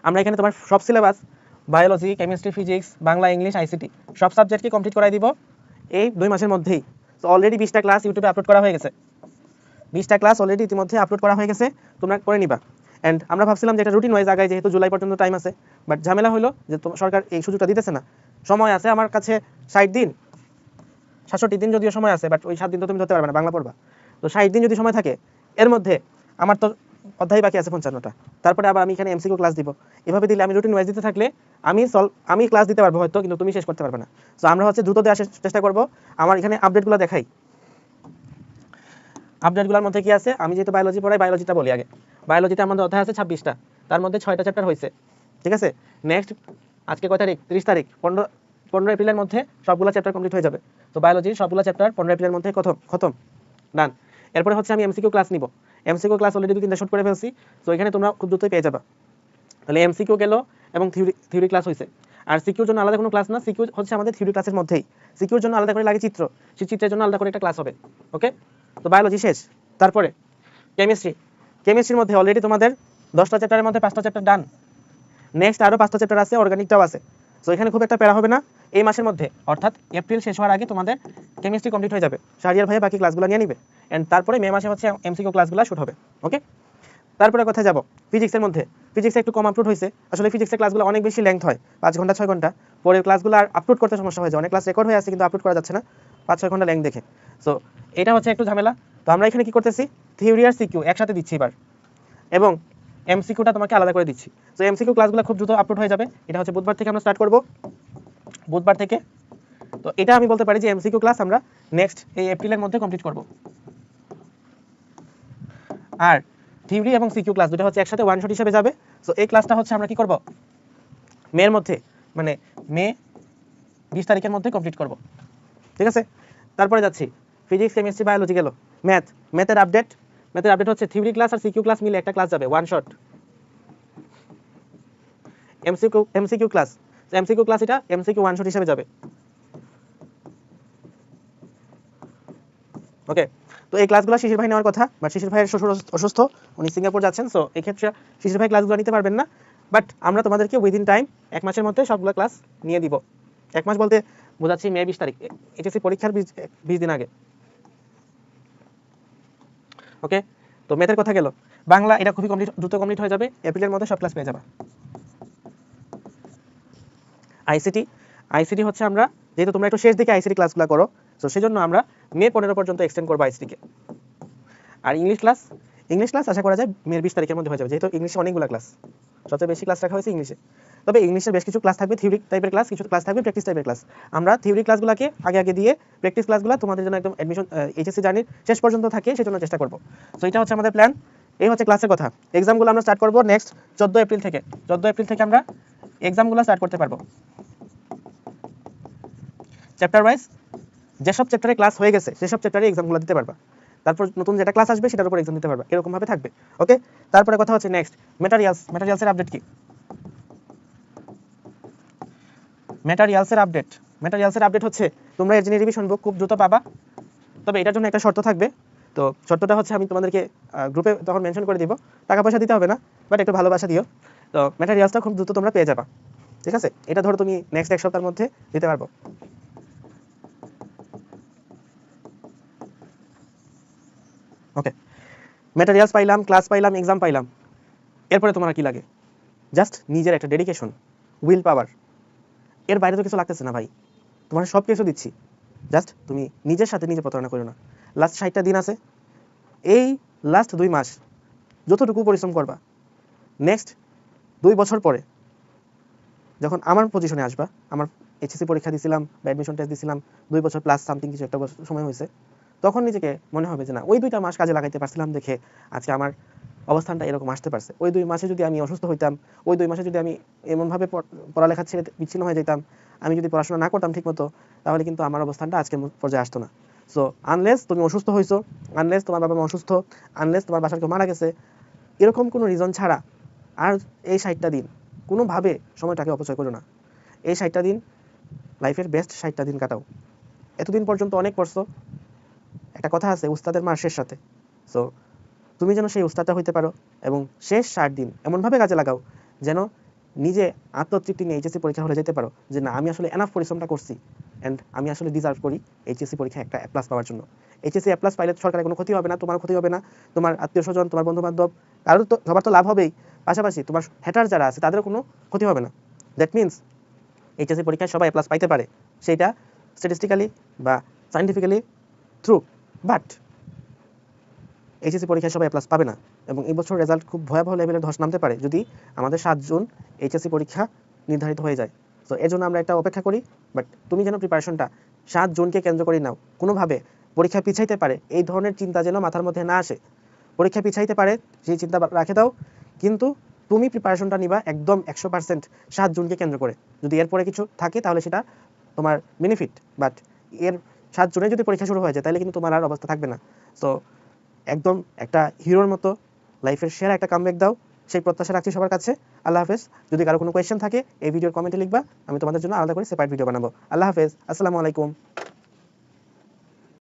আমরা এখানে তোমার সব syllabus biology, chemistry, physics, Bangla, English, ICT সব সাবজেক্টকে কমপ্লিট করাই দিব এই 2 মাসের মধ্যেই। তো অলরেডি 20টা ক্লাস ইউটিউবে আপলোড করা হয়ে গেছে, 20টা ক্লাস অলরেডি ইতিমধ্যে আপলোড করা হয়ে গেছে, তোমরা করে নিবা। অ্যান্ড আমরা ভাবছিলাম যে এটা রুটিন ওয়াইজ আগায়, যেহেতু জুলাই পর্যন্ত টাইম আছে, বাট ঝামেলা হলো যে সরকার এই সুযোগটা দিতেছে না। সময় আছে আমার কাছে 60 দিন, 67 দিন যদিও সময় আছে, বাট ওই 7 দিন তো তুমি ধরতে পারবে না, বাংলা পড়বা। তো 60 দিন যদি সময় থাকে, এর মধ্যে আমার তো অধ্যায় বাকি আছে 55টা, তারপরে আবার আমি এখানে এমসিকিউ ক্লাস দিব। এভাবে দিলে আমি রুটিন ওয়াইজ দিতে থাকলে আমি ক্লাস দিতে পারবো হয়তো, কিন্তু তুমি শেষ করতে পারবে না। সো আমরা হচ্ছে দ্রুত দেওয়ার চেষ্টা করবো। আমার এখানে আপডেটগুলো দেখাই। আপডেটগুলোর মধ্যে কি আছে, আমি যেহেতু বায়োলজি পড়াই, বায়োলজিটা বলি আগে। বায়োলজিতে আমাদের অধ্যায় আছে 26টা, তার মধ্যে 6টা চ্যাপ্টার হয়েছে, ঠিক আছে। নেক্সট আজকে কয় তারিখ, 30 তারিখ, 15 এপ্রিলের মধ্যে সবগুলো চ্যাপ্টার কমপ্লিট হয়ে যাবে। তো বায়োলজির সবগুলো চ্যাপ্টার 15 এপ্রিলের মধ্যে খতম, ডান। এরপরে হচ্ছে আমি এমসিকিউ ক্লাস নিব। এমসিকিউ ক্লাস অলরেডি 2-3টা শুট করে ফেলছি, তো এখানে তোমরা খুব দ্রুতই পেয়ে যাবা। তাহলে এমসিকিউ গেল এবং থিওরি ক্লাস হয়েছে। আর সিকিউর জন্য আলাদা কোনো ক্লাস না, সিকিউ হচ্ছে আমাদের থিওরি ক্লাসের মধ্যেই। সিকিউর জন্য আলাদা করে লাগে চিত্র, সেই চিত্রের জন্য আলাদা করে একটা ক্লাস হবে, ওকে। তো বায়োলজি শেষ। তারপরে কেমিস্ট্রির মধ্যে অলরেডি তোমাদের 10টা চ্যাপ্টারের মধ্যে 5টা চ্যাপ্টার ডান। নেক্সট আরও 5টা চ্যাপ্টার আছে, অর্গানিকটাও আছে। সো এখানে খুব একটা প্যারা হবে না। এই মাসের মধ্যে অর্থাৎ এপ্রিল শেষ হওয়ার আগে তোমাদের কেমিস্ট্রি কমপ্লিট হয়ে যাবে, শাহরিয়ার ভাইয়া বাকি ক্লাসগুলো নিয়ে নিবে। অ্যান্ড তারপরে মে মাসে হচ্ছে এমসিকিউ ক্লাসগুলো শুট হবে, ওকে। তারপরে কথা যাব ফিজিক্সের মধ্যে। ফিজিক্সে একটু কম আপলোড হয়েছে, আসলে ফিজিক্সের ক্লাসগুলো অনেক বেশি লেংথ হয়, 5 ঘন্টা 6 ঘন্টা। পরে ক্লাসগুলো আর আপলোড করতে সমস্যা হয়ে যায়, অনেক ক্লাস রেকর্ড হয়ে আছে কিন্তু আপলোড করা যাচ্ছে না 5-6 ঘন্টা লেংথ দেখে। সো এটা হচ্ছে একটু ঝামেলা। তো আমরা এখানে কি করতেছি, থিওরি আর সিকিউ একসাথে দিচ্ছি এবার, এবং এমসিকিউটা তোমাকে আলাদা করে দিচ্ছি। সো এমসিকিউ ক্লাসগুলো খুব দ্রুত আপলোড হয়ে যাবে। এটা হচ্ছে বুধবার থেকে আমরা স্টার্ট করব, বুধবার থেকে। তো এটা আমি বলতে পারি যে এমসিকিউ ক্লাস আমরা নেক্সট এই এপ্রিলের মধ্যে কমপ্লিট করব। আর থিওরি এবং সিকিউ ক্লাস দুটো হচ্ছে একসাথে ওয়ান শট হিসেবে যাবে। সো এই ক্লাসটা হচ্ছে আমরা কি করব, মের মধ্যে, মানে মে 20 তারিখের মধ্যে কমপ্লিট করব, ঠিক আছে। তারপরে যাচ্ছি ফিজিক্স, কেমিস্ট্রি, বায়োলজি গেল। ম্যাথের আপডেট হচ্ছে থিওরি ক্লাস আর সিকিউ ক্লাস মিলে একটা ক্লাস যাবে, ওয়ান শট। এমসিকিউ ক্লাস এটা এমসিকিউ ওয়ান শট হিসেবে যাবে, ওকে। তো এই ক্লাসগুলো শিশির ভাই নেওয়ার কথা, বাট শিশির ভাইয়ের শ্বশুর অসুস্থ, উনি সিঙ্গাপুর যাচ্ছেন। সো এই ক্ষেত্রে শিশির ভাই ক্লাসগুলো নিতে পারবেন না, বাট আমরা তোমাদেরকে উইদিন টাইম 1 মাসের মধ্যে সবগুলো ক্লাস নিয়ে দিব। 1 মাস বলতে বোঝাচ্ছি মে 20 তারিখ, এইচএসসি পরীক্ষার 20 দিন আগে, ওকে। তো ম্যাথের কথা গেল। বাংলা এটা খুবই দ্রুত কমপ্লিট হয়ে যাবে, এপ্রিলের মধ্যে সব ক্লাস পেয়ে যাবে। আইসিটি হচ্ছে আমরা, যেহেতু তোমরা একটু শেষ দিকে আইসিটি ক্লাসগুলো করো, তো সেজন্য আমরা মে 15 পর্যন্ত এক্সটেন্ড করবো আইসিটিকে। আর ইংলিশ ক্লাস আশা করা যায় মে 20 তারিখের মধ্যে হয়ে যাবে, যেহেতু ইংলিশে অনেকগুলো ক্লাস, সবচেয়ে বেশি ক্লাস রাখা হয়েছে ইংলিশে। তবে ইংলিশের বেশ কিছু ক্লাস থাকবে থিওরি টাইপের ক্লাস, কিছু ক্লাস থাকবে প্র্যাকটিস টাইপের ক্লাস। আমরা থিওরি ক্লাসগুলোকে আগে দিয়ে প্র্যাকটিস ক্লাসগুলো তোমাদের জন্য একদম অ্যাডমিশন এইচএসসি জার্নির শেষ পর্যন্ত থাকে, সেজন্য চেষ্টা করবো। সো এটা হচ্ছে আমাদের প্ল্যান। এই হচ্ছে ক্লাসের কথা। এক্সামগুলো আমরা স্টার্ট করবো নেক্সট 14 এপ্রিল থেকে। 14 এপ্রিল থেকে আমরা এক্সামগুলো স্টার্ট করতে পারবো চ্যাপ্টার ওয়াইজ। যেসব চ্যাপ্টারে ক্লাস হয়ে গেছে সেসব চ্যাপ্টারে এক্সামগুলো দিতে পারবা, তারপর নতুন যেটা ক্লাস আসবে সেটার উপর এক্সাম দিতে পারবা, এরকম ভাবে থাকবে, ওকে। তারপরে কথা হচ্ছে নেক্সট ম্যাটেরিয়ালসের আপডেট কি। ম্যাটেরিয়ালসের আপডেট হচ্ছে তোমরা এর জন্য রিভিশন বুক খুব দ্রুত পাবা। তবে এটার জন্য একটা শর্ত থাকবে। তো শর্তটা হচ্ছে আমি তোমাদেরকে গ্রুপে তখন মেনশন করে দিব, টাকা পয়সা দিতে হবে না, বাট একটু ভালোবাসা দিও। তো ম্যাটেরিয়ালসটা খুব দ্রুত তোমরা পেয়ে যাবা, ঠিক আছে। এটা ধরো তুমি নেক্সট 1 সপ্তাহের মধ্যে দিতে পারবো, ওকে। ম্যাটেরিয়ালস পাইলাম, ক্লাস পাইলাম, এক্সাম পাইলাম, এরপরে তোমার কি লাগে, জাস্ট নিজের একটা ডেডিকেশন, উইল পাওয়ার। এর বাইরে তো কিছু লাগতেছে না ভাই, তোমার সব কিছু দিচ্ছি, জাস্ট তুমি নিজের সাথে নিজে প্রতারণা করো না। লাস্ট 60টা দিন আছে, এই লাস্ট 2 মাস যতটুকু পরিশ্রম করবা, নেক্সট 2 বছর পরে যখন আমার পজিশনে আসবা, আমার এইচএসসি পরীক্ষা দিছিলাম বা অ্যাডমিশন টেস্ট দিছিলাম, 2 বছর প্লাস সামথিং কিছু একটা সময় হয়েছে, তখন নিজেকে মনে হবে যে না, ওই 2টা মাস কাজে লাগাইতে পারছিলাম দেখে আজকে আমার অবস্থানটা এরকম আসতে পারছে। ওই 2 মাসে যদি আমি অসুস্থ হইতাম, ওই 2 মাসে যদি আমি এমনভাবে পড়ালেখা ছেড়ে বিচ্ছিন্ন হয়ে যেতাম, আমি যদি পড়াশোনা না করতাম ঠিকমতো, তাহলে কিন্তু আমার অবস্থানটা আজকের পর্যায়ে আসতো না। সো আনলেস তুমি অসুস্থ হয়েছো, আনলেস তোমার বাবা মা অসুস্থ, আনলেস তোমার বাসার কেউ মারা গেছে, এরকম কোনো রিজন ছাড়া আর এই 60টা দিন কোনোভাবে সময়টাকে অপচয় করো না। এই 60টা দিন লাইফের বেস্ট 60টা দিন কাটাও। এতদিন পর্যন্ত অনেক পড়ছো, একটা কথা আছে উস্তাদের মার শেষ সাথে। সো তুমি যেন সেই উস্তাদটা হইতে পারো এবং শেষ 60 দিন এমনভাবে কাজে লাগাও যেন নিজে আত্মতৃপ্তি নিয়ে এইচএসসি পরীক্ষা হলে যেতে পারো যে না আমি আসলে এনাফ পরিশ্রমটা করছি অ্যান্ড আমি আসলে ডিজার্ভ করি এইচএসসি পরীক্ষায় একটা A+ পাওয়ার জন্য। এইচএসসি A+ পাইলে সরকারের কোনো ক্ষতি হবে না, তোমার ক্ষতি হবে না, তোমার আত্মীয় স্বজন, তোমার বন্ধু বান্ধব, কারোর তো সবার তো লাভ হবেই, পাশাপাশি তোমার হ্যাটার যারা আছে তাদেরও কোনো ক্ষতি হবে না। দ্যাট মিনস এইচএসসি পরীক্ষায় সবাই A+ পাইতে পারে, সেটা স্ট্যাটিস্টিক্যালি বা সায়েন্টিফিক্যালি ট্রু, বাট এইচএসসি পরীক্ষায় সবাই A+ পাবে না এবং এই বছর রেজাল্ট খুব ভয়াবহ লেভেলের ধস নামতে পারে যদি আমাদের 7 জুন এইচএসসি পরীক্ষা নির্ধারিত হয়ে যায়। তো এর জন্য আমরা একটা অপেক্ষা করি, বাট তুমি যেন প্রিপারেশনটা 7 জুনকে কেন্দ্র করে নাও, কোনোভাবে পরীক্ষা পিছাইতে পারে এই ধরনের চিন্তা যেন মাথার মধ্যে না আসে। পরীক্ষা পিছাইতে পারে সেই চিন্তা রেখে দাও, কিন্তু তুমি প্রিপারেশনটা নিবা একদম 100% 7 জুনকে কেন্দ্র করে। যদি এরপরে কিছু থাকে তাহলে সেটা তোমার বেনিফিট, বাট এর 7 জুনে যদি পরীক্ষা শুরু হয়ে যায় তাহলে কিন্তু তোমার আর অবস্থা থাকবে না। সো একদম একটা হিরোর মতো লাইফের সেরা একটা কামব্যাক দাও, সেই প্রত্যাশা রাখছি সবার কাছে। আল্লাহ হাফেজ। যদি কারো কোনো কোয়েশ্চেন থাকে এই ভিডিওর কমেন্টে লিখবা, আমি তোমাদের জন্য আলাদা করে সেপারেট ভিডিও বানাবো। আল্লাহ হাফেজ, আসসালামু আলাইকুম।